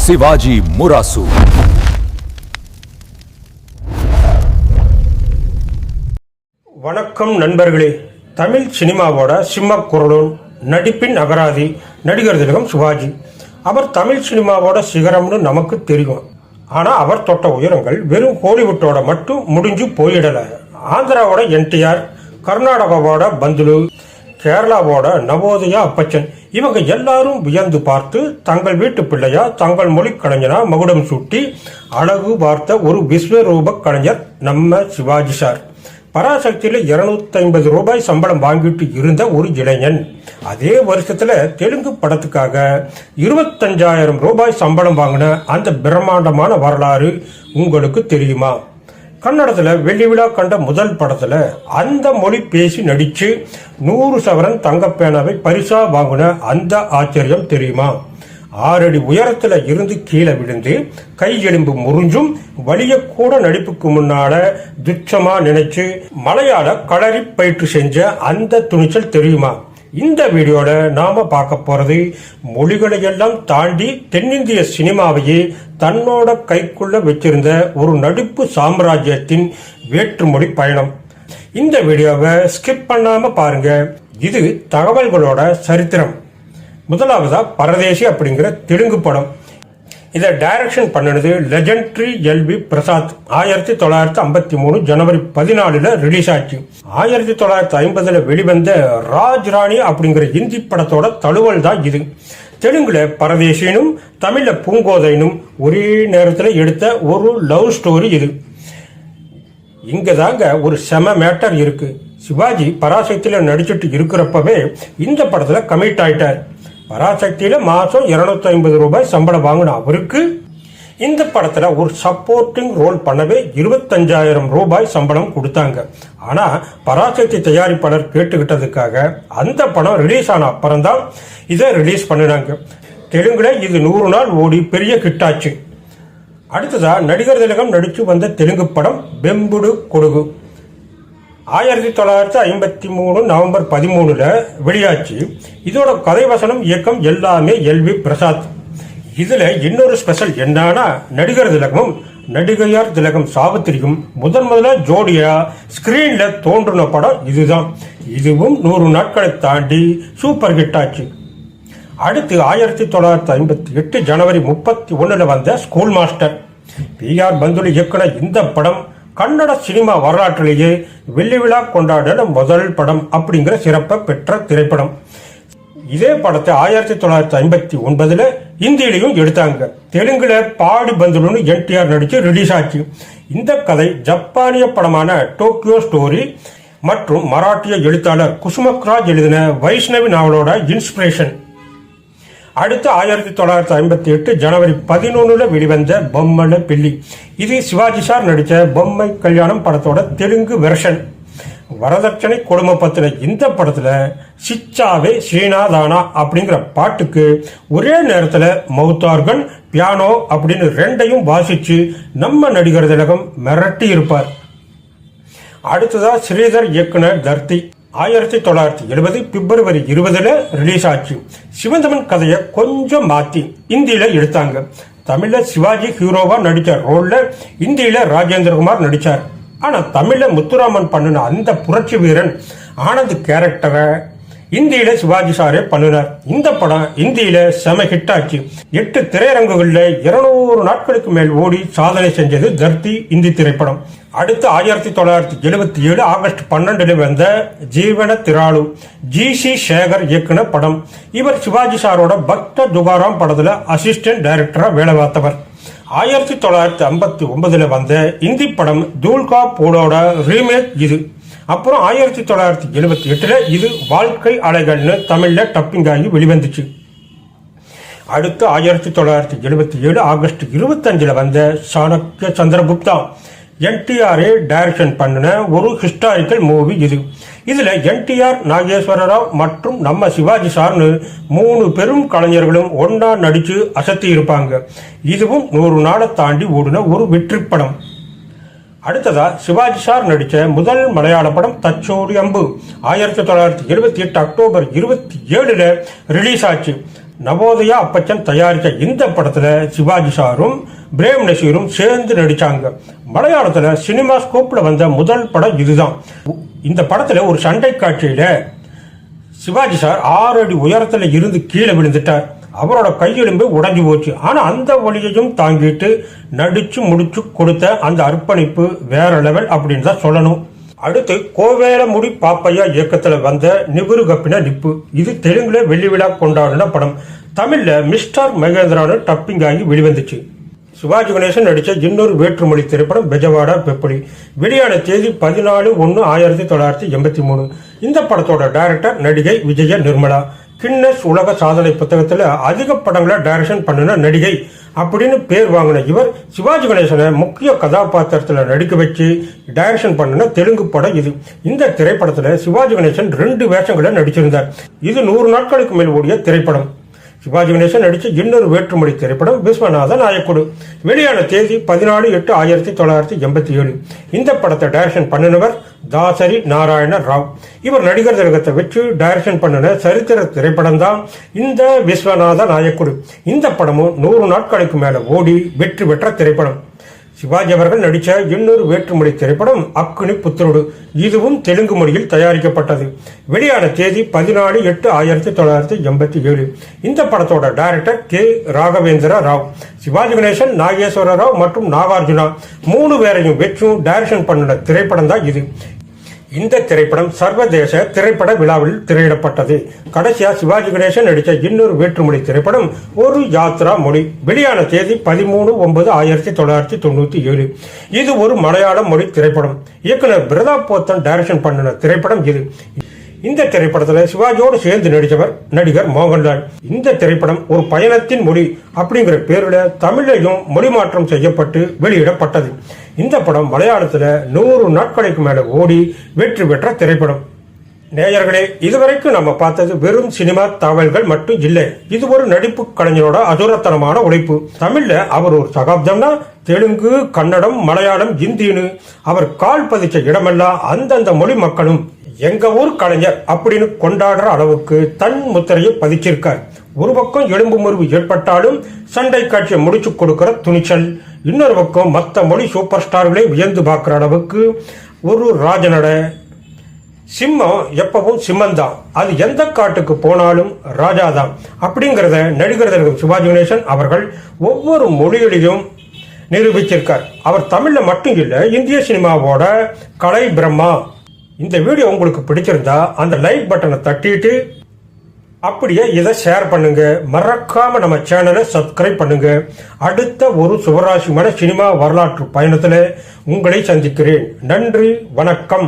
சிவாஜி முராசு. வணக்கம் நண்பர்களே. தமிழ் சினிமாவோட சிம்ம குரலும் நடிப்பின் அகராதி நடிகர் திலகம் சிவாஜி. அவர் தமிழ் சினிமாவோட சிகரம்னு நமக்கு தெரியும். ஆனால் அவர் தொட்ட உயரங்கள் வெறும் ஹாலிவுட்டோட மட்டும் முடிஞ்சு போயிடல. ஆந்திராவோட என்டிஆர், கர்நாடகாவோட பந்துலு, கேரளாவோட நவோதயா அப்பச்சன், இவங்க எல்லாரும் வியந்து பார்த்து தங்கள் வீட்டு பிள்ளையா தங்கள் மொழி கலைஞனா மகுடம் சூட்டி அழகு பார்த்த ஒரு விஸ்வரூப கலைஞர் நம்ம சிவாஜி சார். பராசக்தியில 250 ரூபாய் சம்பளம் வாங்கிட்டு இருந்த ஒரு இளைஞன் அதே வருஷத்துல தெலுங்கு படத்துக்காக 25,000 ரூபாய் சம்பளம் வாங்கின அந்த பிரம்மாண்டமான வரலாறு உங்களுக்கு தெரியுமா? கன்னடத்துல வெள்ளி விழா கண்ட முதல் படத்துல அந்த மொழி பேசி நடிச்சு 100 சவரன் தங்கப்பேனாவை பரிசா வாங்கின அந்த ஆச்சரியம் தெரியுமா? 6 அடி உயரத்துல இருந்து கீழே விழுந்து கை எலும்பு முறிஞ்சும் வலிய கூட நடிப்புக்கு முன்னால துச்சமா நினைச்சு மலையாள களரி பயிற்று செஞ்ச அந்த துணிச்சல் தெரியுமா? இந்த வீடியோல நாம பார்க்க போறது மொழிகளை எல்லாம் தாண்டி தென்னிந்திய சினிமாவையே தன்னோட கைக்குள்ள வச்சிருந்த ஒரு நடிப்பு சாம்ராஜ்யத்தின் வேற்றுமொழி பயணம். இந்த வீடியோவை ஸ்கிப் பண்ணாம பாருங்க. இது தகவல்களோட சரித்திரம். முதலாவதா பரதேசி அப்படிங்கிற தெலுங்கு படம். இதை டைரக்ஷன் பண்ணினது லெஜெண்டரி எல்.வி. பிரசாத். 1953 ஜனவரி 14 ரிலீஸ் ஆச்சு. 1950 வெளிவந்த ராஜ் ராணி அப்படிங்கிற இந்தி படத்தோட தழுவல் தான் இது. தெலுங்குல பரதேசினும் தமிழ்ல பூங்கோதைனும் ஒரே நேரத்தில் எடுத்த ஒரு லவ் ஸ்டோரி இது. இங்கதாங்க ஒரு செம மேட்டர் இருக்கு. சிவாஜி பராசக்தியில நடிச்சிட்டு இருக்கிறப்பவே இந்த படத்துல கமிட் ஆயிட்டார். பராசக்தியில மாசம் 250 ரூபாய் சம்பளம் வாங்கின அவருக்கு இந்த படத்துல ஒரு சப்போர்ட்டிங் ரோல் பண்ணவே 25,000 ரூபாய் சம்பளம் கொடுத்தாங்க. ஆனா பராசக்தி தயாரிப்பாளர் கேட்டுக்கிட்டதுக்காக அந்த படம் ரிலீஸ் ஆன அப்புறம் தான் இதை ரிலீஸ் பண்ணினாங்க. தெலுங்குல இது 100 நாள் ஓடி பெரிய ஹிட் ஆச்சு. அடுத்ததா நடிகர் திலகம் நடிச்சு வந்த தெலுங்கு படம் பெம்புடு கொடுகு. 1953 நவம்பர் 13 வெளியாச்சு. இதோட கதை வசனம் இயக்கம் எல்லாமே எல்.வி. பிரசாத். இதுல இன்னொரு ஸ்பெஷல் என்னன்னா நடிகர் திலகமும் நடிகையார் திலகம் சாவித்திரியும் முதல்ல ஜோடியா ஸ்கிரீன்ல தோன்றின படம் இதுதான். இதுவும் 100 நாட்களை தாண்டி சூப்பர் ஹிட் ஆச்சு. அடுத்து 1958 ஜனவரி 31 வந்த ஸ்கூல் மாஸ்டர். பி.ஆர். பந்துலு இயக்குன இந்த படம் கன்னட சினிமா வரலாற்றிலேயே வெள்ளி விழா கொண்டாடின முதல் படம் அப்படிங்கிற சிறப்பை பெற்ற திரைப்படம். இதே படத்தை 1959 இந்தியிலையும் எடுத்தாங்க. தெலுங்குல பாடி பந்துலுன்னு என்டிஆர் நடிச்சு ரிலீஸ் ஆச்சு. இந்த கதை ஜப்பானிய படமான டோக்கியோ ஸ்டோரி மற்றும் மராட்டிய எழுத்தாளர் குசுமக்ராஜ் எழுதின வைஷ்ணவி நாவலோட இன்ஸ்பிரேஷன். அடுத்து 1958 ஜனவரி 11 வெளிவந்த பொம்மல பில்லி. இது சிவாஜி சார் நடிச்ச பொம்மை கல்யாணம் படத்தோட தெலுங்கு வெர்ஷன். வரதட்சணை கொடுமை பத்தின இந்த படத்துல சிச்சாவே ஸ்ரீநாதானா அப்படிங்கிற பாட்டுக்கு ஒரே நேரத்துல மவுத்தார்கன், பியானோ அப்படின்னு ரெண்டையும் வாசிச்சு நம்ம நடிகர் திலகம் மிரட்டி இருப்பார். அடுத்ததா ஸ்ரீதர் இயக்குனர் தர்த்தி. 1970 பிப்ரவரி 20 ரிலீஸ் ஆச்சு. சிவந்தமன் கதையை கொஞ்சம் மாத்தி இந்தியில எடுத்தாங்க. தமிழ்ல சிவாஜி ஹீரோவா நடிச்ச ரோல்ல இந்தியில ராஜேந்திரகுமார் நடிச்சார். ஆனா தமிழ்ல முத்துராமன் பண்ணின அந்த புரட்சி வீரன் ஆனந்த் கேரக்டரை இந்தியில சிவாஜி சாரே பண்ணினார். இந்த படம் இந்தியில செம ஹிட் ஆச்சு. 8 திரையரங்குகள்ல 200 நாட்களுக்கு மேல் ஓடி சாதனை செஞ்சது தர்த்தி இந்தி திரைப்படம். அடுத்து 1977 ஆகஸ்ட் 12 வந்த ஜீவன திராளு. ஜி.சி. சேகர் இயக்குன படம். இவர் சிவாஜி சாரோட பக்த துகாராம் படத்துல அசிஸ்டன்ட் டைரக்டரா வேலை பார்த்தவர். 1959 வந்த இந்தி படம் தூல்கா போடோட ரீமேக் இது. அப்புறம் 1978 இது வாழ்க்கை அலைகள்னு தமிழ்ல டப்பிங் ஆகி வெளிவந்துச்சு. அடுத்து 1977 ஆகஸ்ட் 25 வந்த சாணக்கிய சந்திரகுப்தா. என்டிஆர் டைரக்ஷன் பண்ணின ஒரு ஹிஸ்டாரிக்கல் மூவி இது. இதுல என்டிஆர், நாகேஸ்வர ராவ் மற்றும் நம்ம சிவாஜி சார்னு 3 பெரும் கலைஞர்களும் ஒன்னா நடிச்சு அசத்தி இருப்பாங்க. இதுவும் 100 நாளை தாண்டி ஓடின ஒரு வெற்றி படம். அடுத்ததா சிவாஜி சார் நடிச்ச முதல் மலையாள படம் தச்சோடி அம்பு. 1978 அக்டோபர் 27 ரிலீஸ் ஆச்சு. நவோதயா அப்பச்சன் தயாரித்த இந்த படத்துல சிவாஜி சாரும் பிரேம் நசீரும் சேர்ந்து நடிச்சாங்க. மலையாளத்துல சினிமா ஸ்கோப்ல வந்த முதல் படம் இதுதான். இந்த படத்துல ஒரு சண்டை காட்சியில சிவாஜி சார் 6 அடி உயரத்துல இருந்து கீழே விழுந்துட்டார். அவரோட கையெலும்பு உடைஞ்சு போச்சு. ஆனா அந்த வழியையும் தாங்கிட்டு நடிச்சு முடிச்சு கொடுத்த அந்த அர்ப்பணிப்பு வேற லெவல் அப்படின்னு தான் சொல்லணும். அடுத்து கோவேலமுடி பாப்பையா இயக்கத்துல வந்த நிபுரு கப்பின நிப்பு. இது தெலுங்குல வெள்ளி விழா கொண்டாடின படம். தமிழ்ல மிஸ்டர் மகேந்திரான்னு டப்பிங் ஆகி வெளிவந்துச்சு. சிவாஜி கணேசன் நடிச்ச இன்னொரு வேற்றுமொழி திரைப்படம் பெஜவாடா பெப்படி. வெளியான தேதி 14/1/1983. இந்த படத்தோட டைரக்டர் நடிகை விஜய நிர்மலா. கின்னஸ் உலக சாதனை புத்தகத்துல அதிக படங்களை டைரக்ஷன் பண்ணின நடிகை அப்படின்னு பேர் வாங்கின இவர் சிவாஜி கணேசனை முக்கிய கதாபாத்திரத்துல நடிக்க வச்சு டைரக்ஷன் பண்ணின தெலுங்கு படம் இது. இந்த திரைப்படத்துல சிவாஜி கணேசன் 2 வேஷங்களை நடிச்சிருந்தார். இது 100 நாட்களுக்கு மேல் ஓடிய திரைப்படம். சிவாஜி கணேசன் நடிச்ச இன்னொரு வேற்றுமொழி திரைப்படம் விஸ்வநாத நாயக்குடு. வெளியான தேதி 14/8/1987. இந்த படத்தை டைரக்ஷன் பண்ணினவர் தாசரி நாராயண ராவ். இவர் நடிகர் திலகத்தை வச்சு டைரக்ஷன் பண்ணின சரித்திர திரைப்படம் தான் இந்த விஸ்வநாத நாயக்குடு. இந்த படமும் 100 நாட்களுக்கு மேல ஓடி வெற்றி பெற்ற திரைப்படம். சிவாஜி அவர்கள் நடிச்ச இன்னொரு வேற்றுமொழி திரைப்படம் அக்குனி புத்திரோடு. இதுவும் தெலுங்கு மொழியில் தயாரிக்கப்பட்டது. வெளியான தேதி 14/8/1987. இந்த படத்தோட டைரக்டர் கே ராகவேந்திர ராவ். சிவாஜி கணேசன், நாகேஸ்வர ராவ் மற்றும் நாகார்ஜுனா 3 பேரையும் வச்சும் டைரக்ஷன் பண்ணின திரைப்படம் தான் இது. இந்த திரைப்படம் சர்வதேச திரைப்பட விழாவில் திரையிடப்பட்டது. கடைசியா சிவாஜி கணேசன் நடித்த இன்னொரு வேற்றுமொழி திரைப்படம் ஒரு யாத்ரா மொழி. வெளியான தேதி 13/9/1997. இது ஒரு மலையாள மொழி திரைப்படம். இயக்குனர் பிரதாப் போத்தன் டைரக்ஷன் பண்ணின திரைப்படம் இது. இந்த திரைப்படத்தில் சிவாஜியோடு சேர்ந்து நடித்தவர் நடிகர் மோகன்லால். இந்த திரைப்படம் ஒரு பயணத்தின் மொழி அப்படிங்கிற பேருல தமிழையும் மொழி மாற்றம் செய்யப்பட்டு வெளியிடப்பட்டது. இந்த படம் மலையாளத்துல 100 நாட்களுக்கு மேல ஓடி வெற்றி பெற்ற திரைப்படம். நேயர்களே, இதுவரைக்கும் நம்ம பார்த்தது வெறும் சினிமா தகவல்கள் மட்டும் இல்லை. இது ஒரு நடிப்பு கலைஞரோட அசுரத்தனமான உழைப்பு. தமிழ்ல அவர் ஒரு சகாப்தம்னா தெலுங்கு, கன்னடம், மலையாளம், இந்தின்னு அவர் கால் பதிச்ச இடமெல்லாம் அந்தந்த மொழி மக்களும் எங்க ஊர் கலைஞர் அப்படின்னு கொண்டாடுற அளவுக்கு தன் முத்திரையை பதிச்சிருக்கார். ஒரு பக்கம் எலும்பு முறிவு ஏற்பட்டாலும் சண்டை காட்சியை முடிச்சு கொடுக்கிற துணிச்சல், இன்னொரு பக்கம் மற்ற மொழி சூப்பர் ஸ்டார்களை வியந்து பார்க்கிற அளவுக்கு ஒரு ராஜனோட சிம்மம் எப்பவும் சிம்மந்தான். அது எந்த காட்டுக்கு போனாலும் ராஜாதான் அப்படிங்கிறத நடிகர் திலகம் சிவாஜி கணேசன் அவர்கள் ஒவ்வொரு மொழியிலையும் நிரூபிச்சிருக்கார். அவர் தமிழ்ல மட்டும் இல்ல, இந்திய சினிமாவோட கலை பிரம்மா. இந்த வீடியோ உங்களுக்கு பிடிச்சிருந்தா அந்த லைக் பட்டனை தட்டிட்டு அப்படியே இதை ஷேர் பண்ணுங்க. மறக்காம நம்ம சேனலை சப்ஸ்கிரைப் பண்ணுங்க. அடுத்த ஒரு சுவராசியமான சினிமா வரலாற்று பயணத்துல உங்களை சந்திக்கிறேன். நன்றி, வணக்கம்.